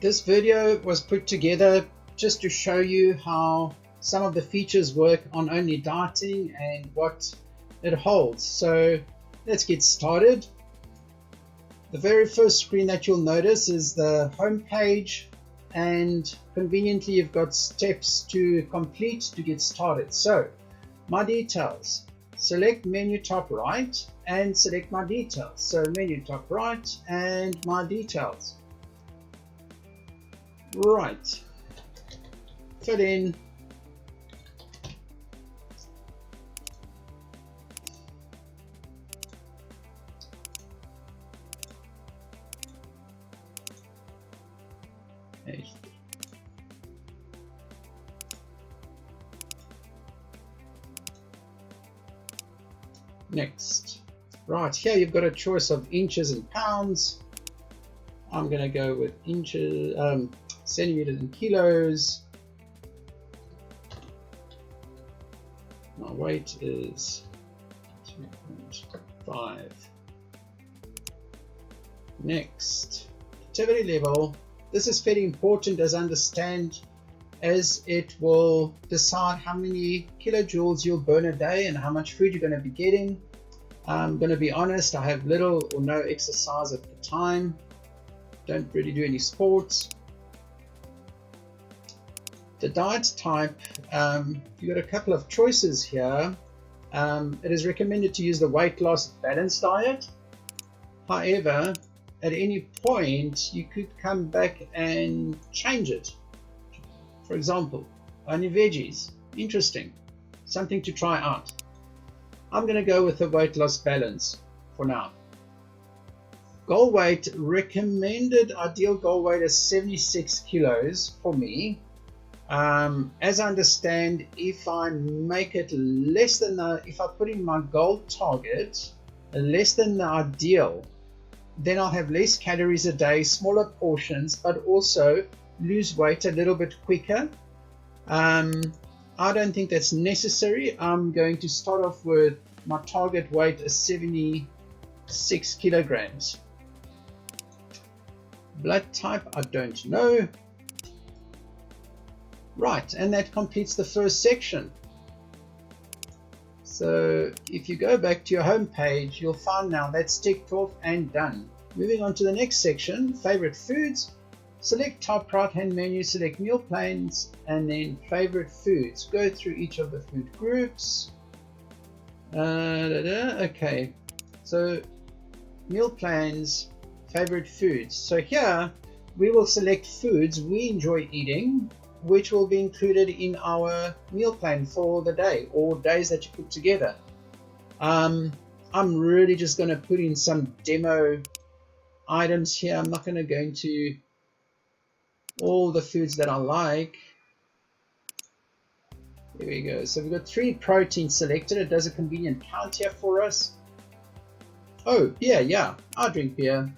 This video was put together just to show you how some of the features work on OnlyDieting and what it holds. So let's get started. The very first screen that you'll notice is the home page, and conveniently you've got steps to complete to get started. So my details, select menu top right and select my details. So menu top right and my details. Right, fill in next. Right, here you've got a choice of inches and pounds. I'm going to go with inches, centimeters and kilos. My weight is 2.5. Next, activity level. This is very important as it will decide how many kilojoules you'll burn a day and how much food you're going to be getting. I'm going to be honest, I have little or no exercise at the time. Don't really do any sports. The diet type, you've got a couple of choices here. It is recommended to use the weight loss balanced diet. However, at any point you could come back and change it. For example, only veggies. Interesting. Something to try out. I'm going to go with the weight loss balance for now. Goal weight, recommended ideal goal weight is 76 kilos for me. As I understand, if I make it less than if I put in my goal target less than the ideal, then I'll have less calories a day, smaller portions, but also lose weight a little bit quicker. I don't think that's necessary. I'm going to start off with my target weight is 76 kilograms. Blood type, I don't know. Right, and that completes the first section. So if you go back to your home page, you'll find now that's ticked off and done. Moving on to the next section, favorite foods. Select top right hand menu, select meal plans, and then favorite foods. Go through each of the food groups. Okay, so meal plans, favorite foods. So here we will select foods we enjoy eating, which will be included in our meal plan for the day or days that you put together. I'm really just going to put in some demo items here. I'm not going to go into all the foods that I like. There we go. So we've got 3 proteins selected. It does a convenient count here for us. Oh, beer, yeah, I drink beer.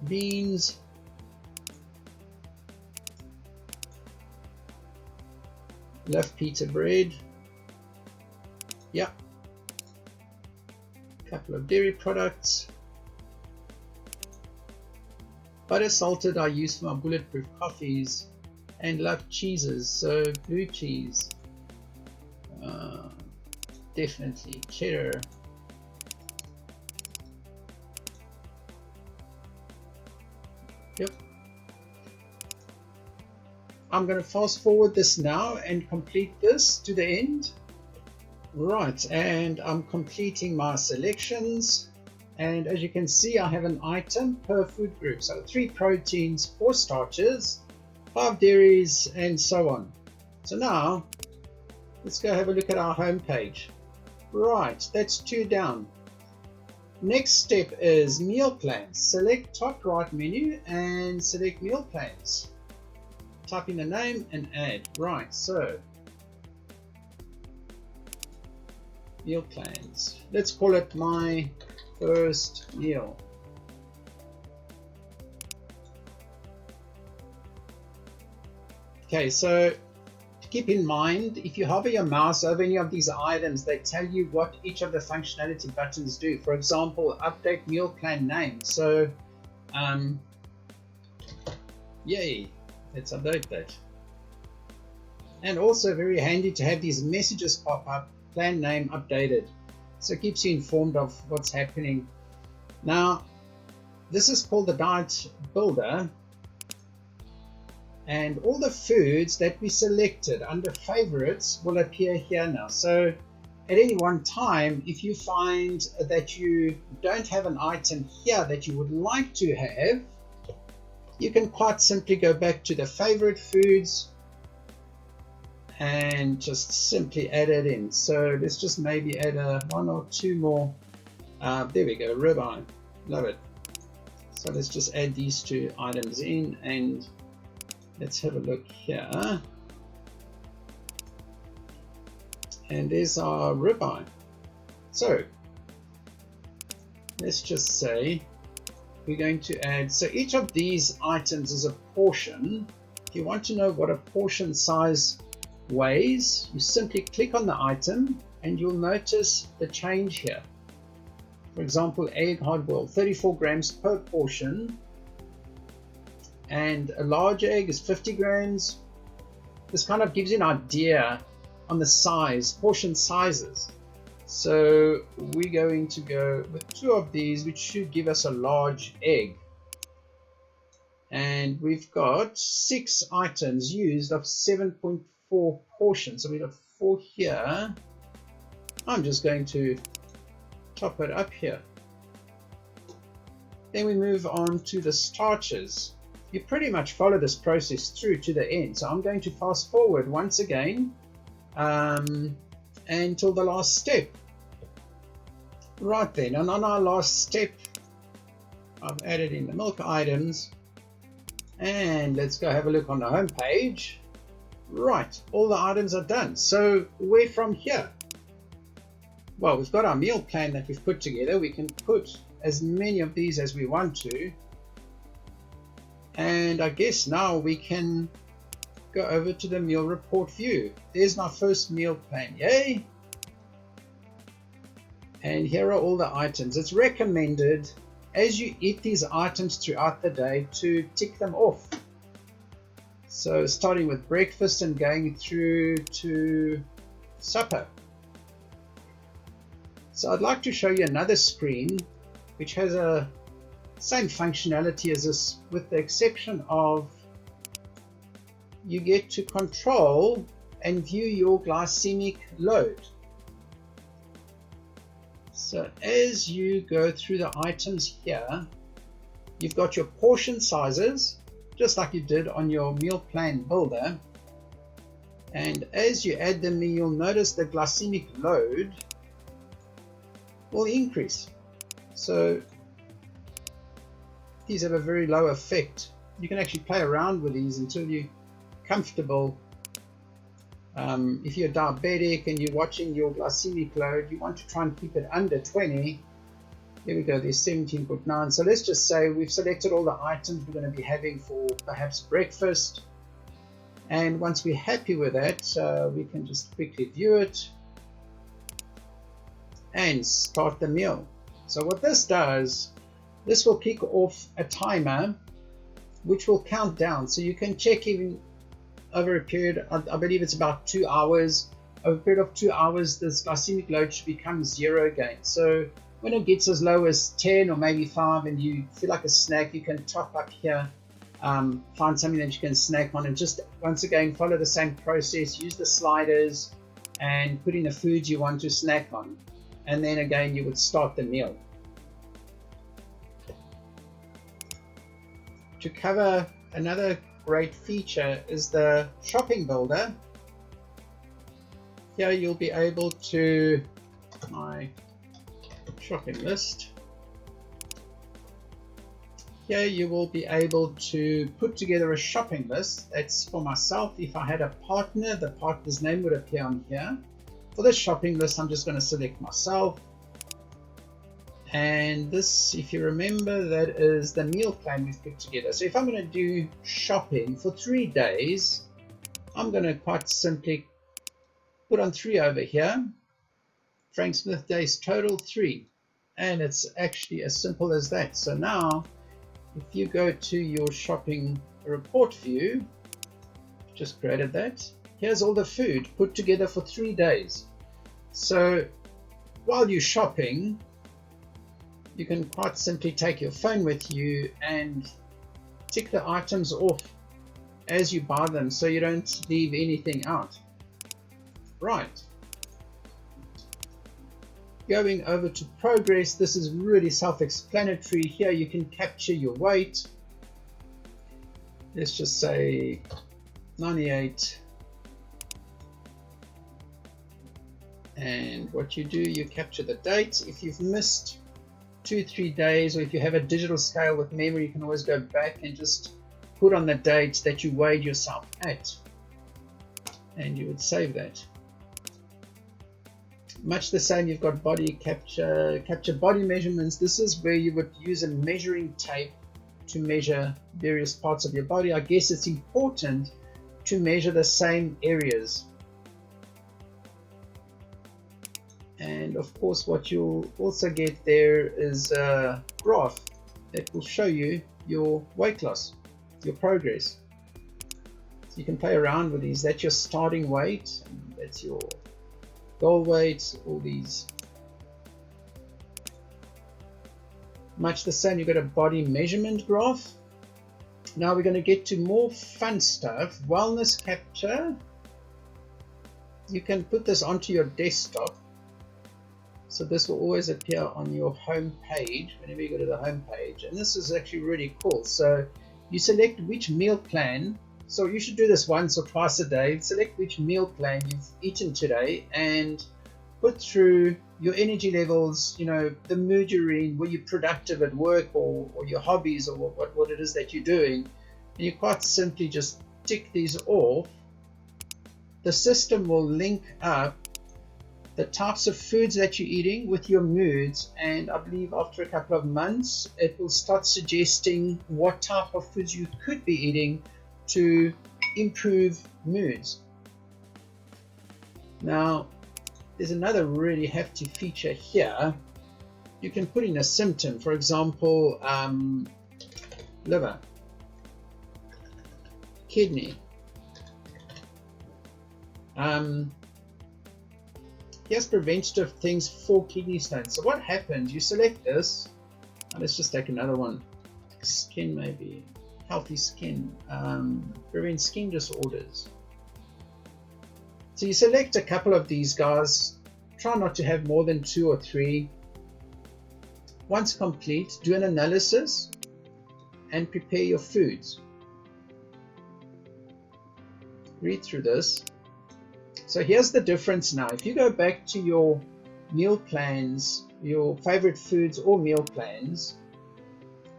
Beans. Love pita bread. Yeah. Couple of dairy products. Butter salted I use for my bulletproof coffees, and love cheeses, so blue cheese, definitely cheddar. Yep. I'm going to fast forward this now and complete this to the end. Right, and I'm completing my selections. And as you can see, I have an item per food group. So 3 proteins, 4 starches, 5 dairies, and so on. So now, let's go have a look at our home page. Right, that's 2 down. Next step is meal plans. Select top right menu and select meal plans. Type in the name and add. Right, so meal plans. Let's call it my first meal. Okay, so keep in mind, if you hover your mouse over any of these items, they tell you what each of the functionality buttons do. For example, update meal plan name. So, yay, let's update that. And also very handy to have these messages pop up, plan name updated. So it keeps you informed of what's happening. Now, this is called the Diet Builder. And all the foods that we selected under favorites will appear here now. So at any one time, if you find that you don't have an item here that you would like to have, you can quite simply go back to the favorite foods and just simply add it in. So let's just maybe add one or two more. There we go, ribeye. Love it. So let's just add these two items in, and let's have a look here. And there's our ribeye. So let's just say we're going to add, so each of these items is a portion. If you want to know what a portion size weighs, you simply click on the item and you'll notice the change here. For example, egg hard-boiled, 34 grams per portion, and a large egg is 50 grams. This kind of gives you an idea on the size, portion sizes. So we're going to go with 2 of these, which should give us a large egg. And we've got 6 items used of 7.4 portions. So we've got 4 here. I'm just going to top it up here. Then we move on to the starches. You pretty much follow this process through to the end. So I'm going to fast forward once again until the last step. Right then, and on our last step, I've added in the milk items. And let's go have a look on the home page. Right, all the items are done. So where from here? Well, we've got our meal plan that we've put together. We can put as many of these as we want to. And I guess now we can go over to the meal report view. There's my first meal plan, yay! And here are all the items. It's recommended as you eat these items throughout the day to tick them off. So starting with breakfast and going through to supper. So I'd like to show you another screen which has a same functionality as this, with the exception of you get to control and view your glycemic load. So as you go through the items here, you've got your portion sizes, just like you did on your meal plan builder. And as you add them in, you'll notice the glycemic load will increase. So these have a very low effect. You can actually play around with these until you're comfortable. If you're diabetic and you're watching your glycemic load, you want to try and keep it under 20. Here we go, there's 17.9. So let's just say we've selected all the items we're going to be having for perhaps breakfast. And once we're happy with that, we can just quickly view it and start the meal. So what this does, this will kick off a timer which will count down. So you can check even over a period, I believe it's about 2 hours. Over a period of 2 hours, this glycemic load should become 0 again. So when it gets as low as 10 or maybe 5 and you feel like a snack, you can top up here, find something that you can snack on, and just once again follow the same process. Use the sliders and put in the foods you want to snack on, and then again you would start the meal. To cover another great feature is the shopping builder. Here you'll be able to, my shopping list. Here you will be able to put together a shopping list. That's for myself. If I had a partner, the partner's name would appear on here. For this shopping list, I'm just going to select myself. And this, if you remember, that is the meal plan we've put together. So if I'm going to do shopping for 3 days, I'm going to quite simply put on 3 over here. Frank Smith days total 3. And it's actually as simple as that. So now, if you go to your shopping report view, just created that. Here's all the food put together for 3 days. So while you're shopping, you can quite simply take your phone with you and tick the items off as you buy them so you don't leave anything out. Right. Going over to progress, this is really self-explanatory. Here you can capture your weight. Let's just say 98. And what you do, you capture the date. If you've missed 2-3 days, or if you have a digital scale with memory, you can always go back and just put on the date that you weighed yourself at, and you would save that. Much the same, you've got body capture body measurements. This is where you would use a measuring tape to measure various parts of your body. I guess it's important to measure the same areas. And of course, what you'll also get there is a graph that will show you your weight loss, your progress. So you can play around with these. That's your starting weight, and that's your goal weight, all these. Much the same, you've got a body measurement graph. Now we're going to get to more fun stuff. Wellness capture. You can put this onto your desktop. So this will always appear on your home page whenever you go to the home page. And this is actually really cool. So you select which meal plan. So you should do this once or twice a day. Select which meal plan you've eaten today and put through your energy levels, you know, the mood you're in, were you productive at work, or your hobbies, or what it is that you're doing. And you quite simply just tick these off. The system will link up the types of foods that you're eating with your moods, and I believe after a couple of months it will start suggesting what type of foods you could be eating to improve moods. Now there's another really hefty feature here. You can put in a symptom, for example, liver, kidney, here's preventative things for kidney stones. So what happens, you select this, let's just take another one, skin maybe, healthy skin, prevent skin disorders. So you select a couple of these guys, try not to have more than 2 or 3. Once complete, do an analysis and prepare your foods. Read through this. So here's the difference now. If you go back to your meal plans, your favorite foods or meal plans,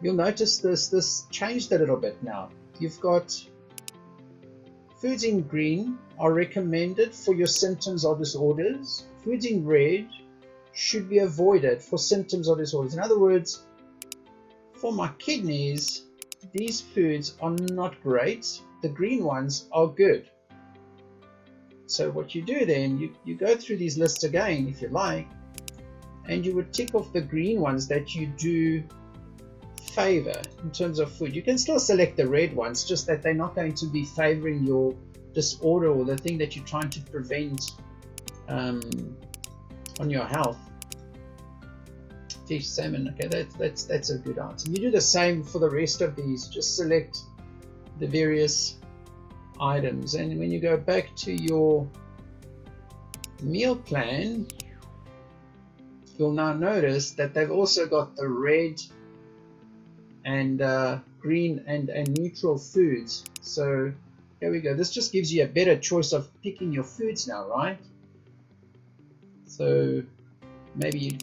you'll notice this changed a little bit now. You've got foods in green are recommended for your symptoms or disorders. Foods in red should be avoided for symptoms or disorders. In other words, for my kidneys, these foods are not great. The green ones are good. So what you do then, you go through these lists again, if you like, and you would tick off the green ones that you do favor in terms of food. You can still select the red ones, just that they're not going to be favoring your disorder or the thing that you're trying to prevent on your health. Fish, salmon, okay, that's a good item. You do the same for the rest of these. Just select the various items, and when you go back to your meal plan, you'll now notice that they've also got the red and green and neutral foods. So here we go. This just gives you a better choice of picking your foods now, right? So maybe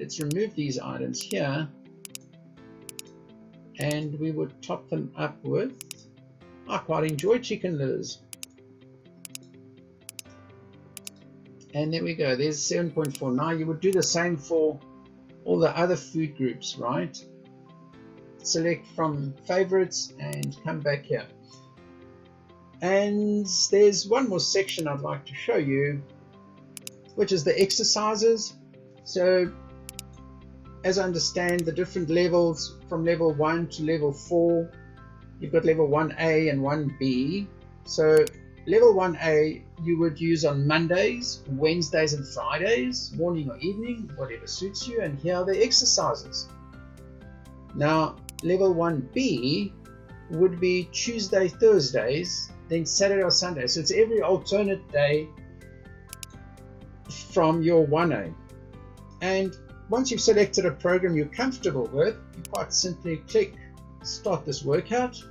let's remove these items here, and we would top them up with, I quite enjoy chicken livers. And there we go, there's 7.4. Now you would do the same for all the other food groups, right? Select from favorites and come back here. And there's one more section I'd like to show you, which is the exercises. So as I understand the different levels from level 1 to level 4, you've got level 1A and 1B. So level 1A you would use on Mondays, Wednesdays and Fridays, morning or evening, whatever suits you, and here are the exercises. Now level 1B would be Tuesday, Thursdays, then Saturday or Sunday. So it's every alternate day from your 1A. And once you've selected a program you're comfortable with, you quite simply click start this workout,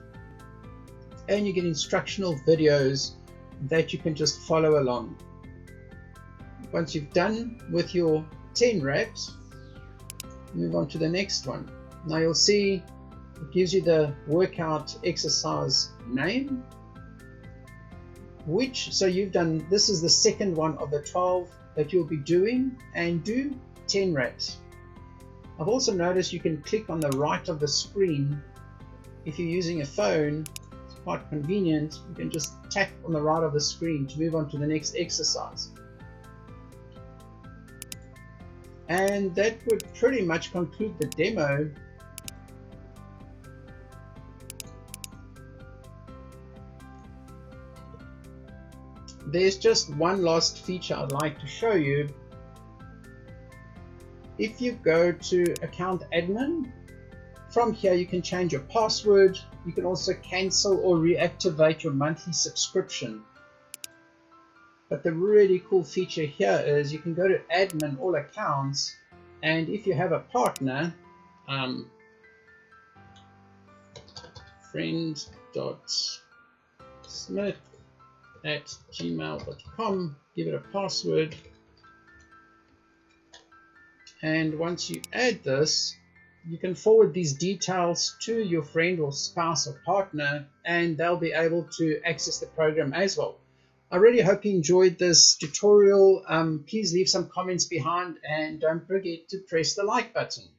and you get instructional videos that you can just follow along. Once you've done with your 10 reps, move on to the next one. Now you'll see it gives you the workout exercise name, so you've done, this is the second one of the 12 that you'll be doing, and do 10 reps. I've also noticed you can click on the right of the screen. If you're using a phone, it's quite convenient. You can just tap on the right of the screen to move on to the next exercise. And that would pretty much conclude the demo. There's just one last feature I'd like to show you. If you go to account admin, from here you can change your password. You can also cancel or reactivate your monthly subscription. But the really cool feature here is you can go to admin all accounts, and if you have a partner, friend.smith@gmail.com, give it a password, and once you add this, you can forward these details to your friend or spouse or partner, and they'll be able to access the program as well. I really hope you enjoyed this tutorial. Please leave some comments behind, and don't forget to press the like button.